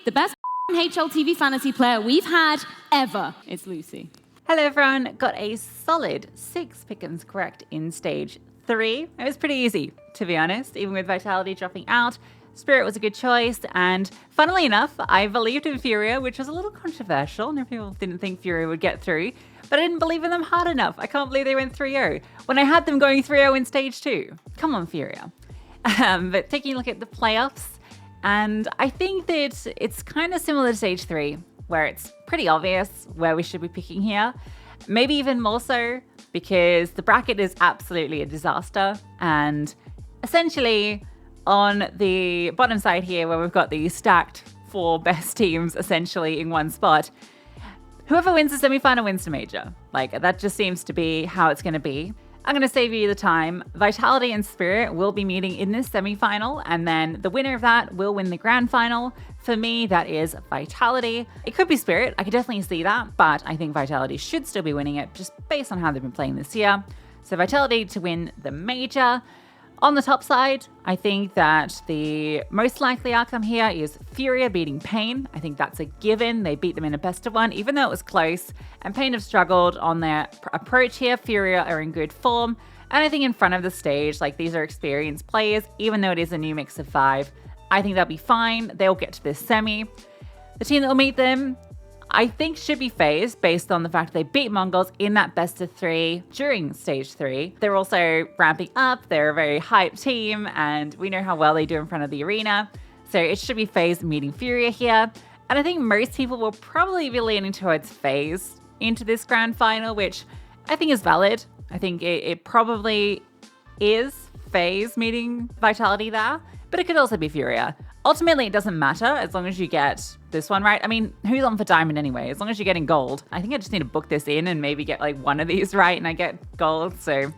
the best HLTV fantasy player we've had ever. It's Lucy. Hello everyone, got a solid 6 Pickems correct in stage 3. It was pretty easy, to be honest, even with Vitality dropping out. Spirit was a good choice, and funnily enough, I believed in Furia, which was a little controversial. No people didn't think Furia would get through, but I didn't believe in them hard enough. I can't believe they went 3-0 when I had them going 3-0 in stage 2. Come on, Furia. But taking a look at the playoffs, and I think that it's kind of similar to stage 3, where it's pretty obvious where we should be picking here. Maybe even more so, because the bracket is absolutely a disaster, and essentially on the bottom side here, where we've got the stacked 4 best teams essentially in one spot, whoever wins the semi-final wins the major. Like, that just seems to be how it's going to be. I'm going to save you the time. Vitality and Spirit will be meeting in this semi-final, and then the winner of that will win the grand final. For me, that is Vitality. It could be Spirit, I could definitely see that, but I think Vitality should still be winning it just based on how they've been playing this year. So Vitality to win the major. On the top side, I think that the most likely outcome here is Furia beating Pain. I think that's a given. They beat them in a best of 1, even though it was close. And Pain have struggled on their approach here. Furia are in good form. And I think in front of the stage, like, these are experienced players, even though it is a new mix of 5. I think they'll be fine. They'll get to this semi. The team that will meet them, I think, should be FaZe based on the fact they beat Mongols in that best of 3 during stage 3. They're also ramping up. They're a very hyped team, and we know how well they do in front of the arena. So it should be FaZe meeting Furia here. And I think most people will probably be leaning towards FaZe into this grand final, which I think is valid. I think it probably is FaZe meeting Vitality there, but it could also be Furia. Ultimately, it doesn't matter as long as you get this one right. I mean, who's on for diamond anyway? As long as you're getting gold. I think I just need to book this in and maybe get like one of these right and I get gold. So it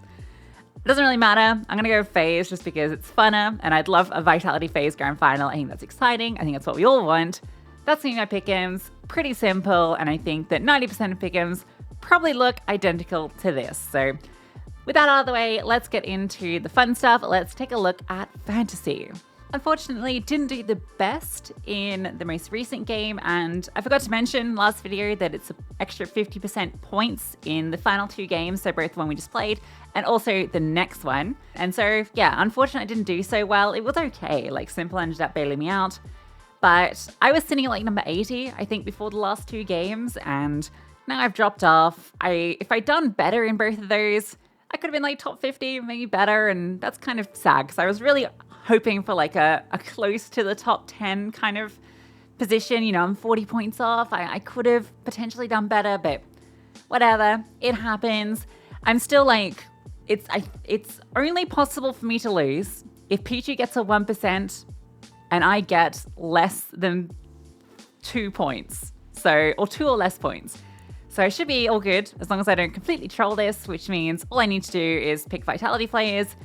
doesn't really matter. I'm going to go FaZe just because it's funner, and I'd love a Vitality FaZe grand final. I think that's exciting. I think that's what we all want. That's going to be my Pickems. Pretty simple, and I think that 90% of Pickems probably look identical to this. So with that out of the way, let's get into the fun stuff. Let's take a look at fantasy. Unfortunately, didn't do the best in the most recent game, and I forgot to mention last video that it's an extra 50% points in the final 2 games, so both the one we just played and also the next one. And so, yeah, unfortunately, I didn't do so well. It was okay, like Simple ended up bailing me out, but I was sitting at like number 80, I think, before the last 2 games, and now I've dropped off. If I'd done better in both of those, I could have been like top 50, maybe better, and that's kind of sad because I was really hoping for like a close to the top 10 kind of position. You know, I'm 40 points off. I could have potentially done better, but whatever, it happens. I'm still like, it's only possible for me to lose if Pichu gets a 1% and I get less than 2 points. So, or 2 or less points. So I should be all good as long as I don't completely troll this, which means all I need to do is pick Vitality players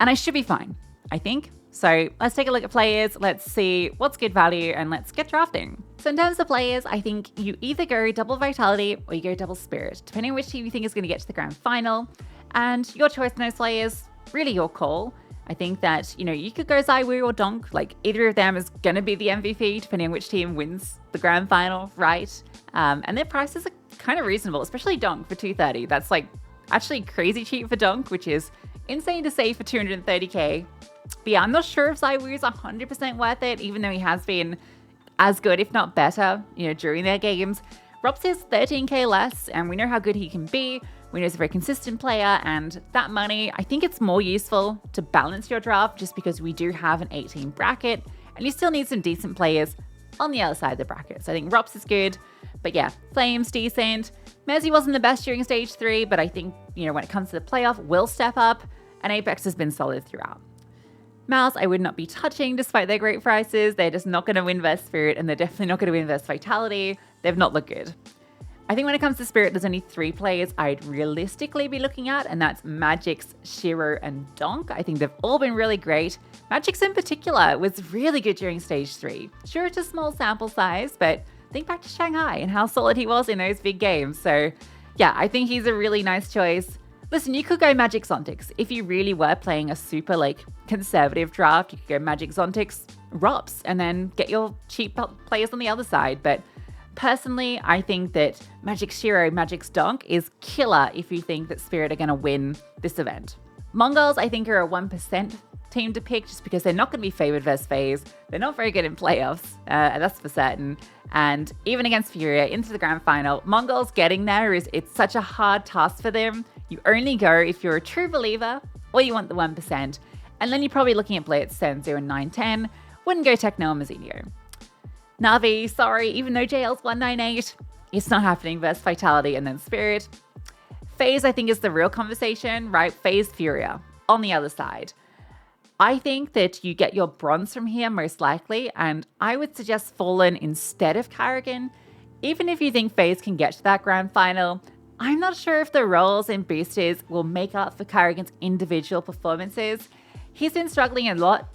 and I should be fine, I think. So let's take a look at players, let's see what's good value, and let's get drafting. So in terms of players, I think you either go double Vitality or you go double Spirit, depending on which team you think is going to get to the grand final. And your choice in those players, really your call. I think that, you know, you could go Zywoo or Donk, like either of them is going to be the MVP, depending on which team wins the grand final, right? And their prices are kind of reasonable, especially Donk for 230. That's like actually crazy cheap for Donk, which is insane to say for 230k. But yeah, I'm not sure if Zywoo is 100% worth it, even though he has been as good, if not better, you know, during their games. Robs is 13k less, and we know how good he can be. We know he's a very consistent player, and that money, I think it's more useful to balance your draft just because we do have an 18 bracket, and you still need some decent players on the other side of the bracket. So I think Robs is good, but yeah, Flame's decent. Mezzy wasn't the best during stage 3, but I think, you know, when it comes to the playoff, will step up, and Apex has been solid throughout. Mouse, I would not be touching despite their great prices. They're just not going to win Verse Spirit, and they're definitely not going to win Verse Vitality. They've not looked good. I think when it comes to Spirit, there's only 3 players I'd realistically be looking at, and that's Magix, Shiro, and Donk. I think they've all been really great. Magix in particular was really good during stage 3. Sure, it's a small sample size, but think back to Shanghai and how solid he was in those big games. So yeah, I think he's a really nice choice. Listen, you could go Magic Zontics. If you really were playing a super conservative draft, you could go Magic Zontics, Rops, and then get your cheap players on the other side. But personally, I think that Magic Shiro, Magic's Donk is killer if you think that Spirit are going to win this event. Mongols, I think, are a 1% team to pick just because they're not going to be favored versus FaZe. They're not very good in playoffs, that's for certain. And even against Furia into the grand final, Mongols getting there it's such a hard task for them. You only go if you're a true believer or you want the 1%. And then you're probably looking at Blitz, 7-0, and 9-10. Wouldn't go Techno and Mazinho. Navi, sorry, even though JL's 198, it's not happening versus Vitality and then Spirit. FaZe, I think, is the real conversation, right? FaZe Furia on the other side. I think that you get your bronze from here most likely, and I would suggest Fallen instead of Karrigan. Even if you think FaZe can get to that grand final, I'm not sure if the roles and boosters will make up for Karrigan's individual performances. He's been struggling a lot,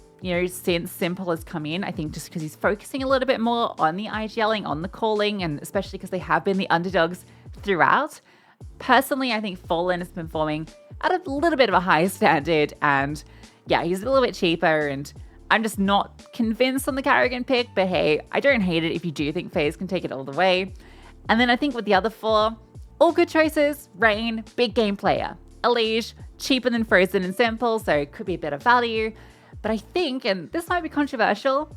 since Simple has come in. I think just because he's focusing a little bit more on the IGLing, on the calling, and especially because they have been the underdogs throughout. Personally, I think Fallen has been performing at a little bit of a higher standard, and yeah, he's a little bit cheaper, and I'm just not convinced on the Karrigan pick, but hey, I don't hate it if you do think FaZe can take it all the way. And then I think with the other four, all good choices. Rain, big game player. Elige, cheaper than Frozen and Simple, so it could be a better value. But I think, and this might be controversial,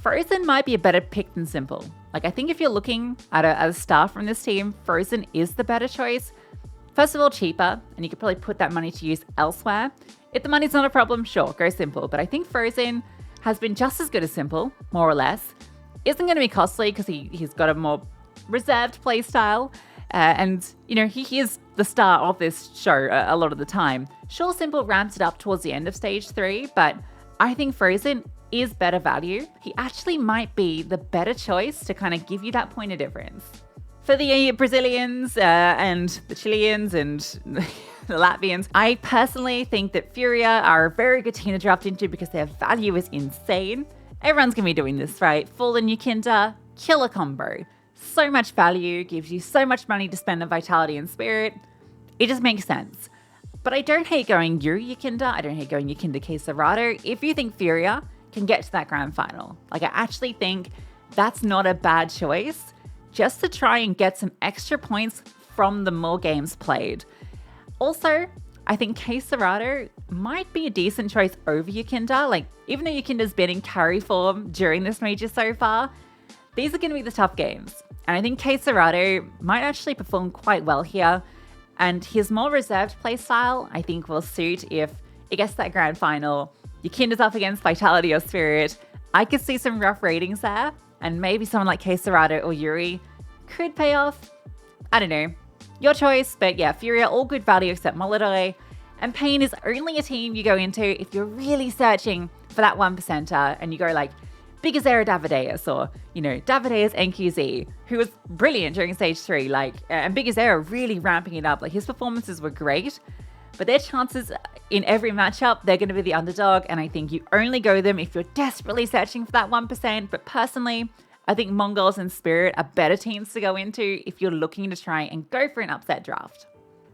Frozen might be a better pick than Simple. I think if you're looking at a star from this team, Frozen is the better choice. First of all, cheaper, and you could probably put that money to use elsewhere. If the money's not a problem, sure, go Simple. But I think Frozen has been just as good as Simple, more or less. Isn't going to be costly because he's got a more reserved play style. And he is the star of this show a lot of the time. Sure, Simple ramps it up towards the end of stage 3, but I think Frozen is better value. He actually might be the better choice to kind of give you that point of difference. For the Brazilians and the Chileans and the Latvians, I personally think that Furia are a very good team to draft into because their value is insane. Everyone's going to be doing this, right? Fallen Yukinda, killer combo. So much value, gives you so much money to spend on Vitality and Spirit. It just makes sense. But I don't hate going Yuri Yukinda. I don't hate going Yukinda Quesarado if you think Furia can get to that grand final. I actually think that's not a bad choice just to try and get some extra points from the more games played. Also, I think Quesarado might be a decent choice over Yukinda. Even though Yukinda's been in carry form during this major so far, these are going to be the tough games. And I think Quesarado might actually perform quite well here. And his more reserved play style, I think, will suit if it gets to that grand final. Yukinda's up against Vitality or Spirit. I could see some rough ratings there. And maybe someone like Quesarado or Yuri could pay off. I don't know. Your choice. But yeah, Furia, all good value except Molotov. And Pain is only a team you go into if you're really searching for that 1%er and you go Big Azera Davideus or, Davideus NQZ, who was brilliant during stage 3, and Big Azera really ramping it up. His performances were great, but their chances in every matchup, they're going to be the underdog, and I think you only go them if you're desperately searching for that 1%. But personally, I think Mongols and Spirit are better teams to go into if you're looking to try and go for an upset draft.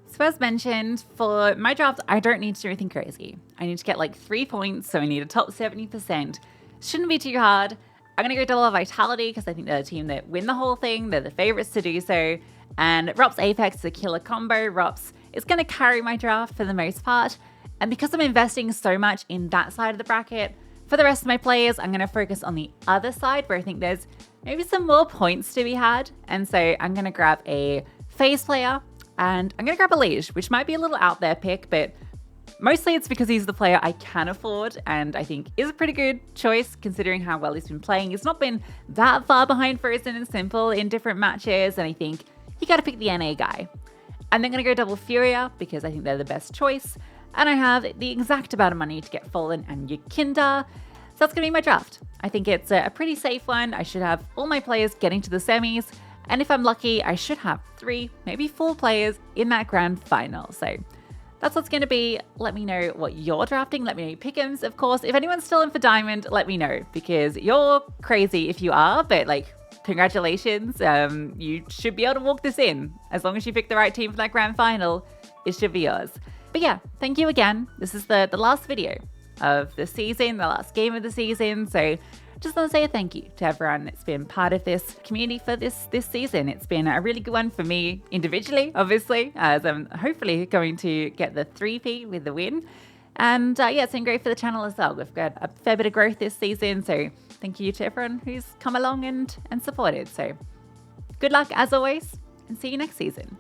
So as mentioned, for my draft, I don't need to do anything crazy. I need to get 3 points, so I need a top 70%. Shouldn't be too hard. I'm going to go double Vitality because I think they're the team that win the whole thing. They're the favorites to do so. And Rops Apex is a killer combo. Rops is going to carry my draft for the most part. And because I'm investing so much in that side of the bracket, for the rest of my players, I'm going to focus on the other side where I think there's maybe some more points to be had. And so I'm going to grab a FaZe player and I'm going to grab a Liege, which might be a little out there pick, but mostly it's because he's the player I can afford and I think is a pretty good choice considering how well he's been playing. He's not been that far behind Frozen and Simple in different matches, and I think you got to pick the NA guy. I'm then going to go double Furia because I think they're the best choice, and I have the exact amount of money to get Fallen and Yukinda. So that's going to be my draft. I think it's a pretty safe one. I should have all my players getting to the semis, and if I'm lucky, I should have 3, maybe 4 players in that grand final. So that's what's going to be. Let me know what you're drafting. Let me know your Pickems, of course. If anyone's still in for Diamond, let me know because you're crazy if you are, but congratulations. You should be able to walk this in as long as you pick the right team for that grand final. it should be yours. But yeah, thank you again. This is the last video of the season, the last game of the season. So just want to say a thank you to everyone that's been part of this community for this season. It's been a really good one for me individually, obviously, as I'm hopefully going to get the 3P with the win. And yeah, it's been great for the channel as well. We've got a fair bit of growth this season. So thank you to everyone who's come along and supported. So good luck as always, and see you next season.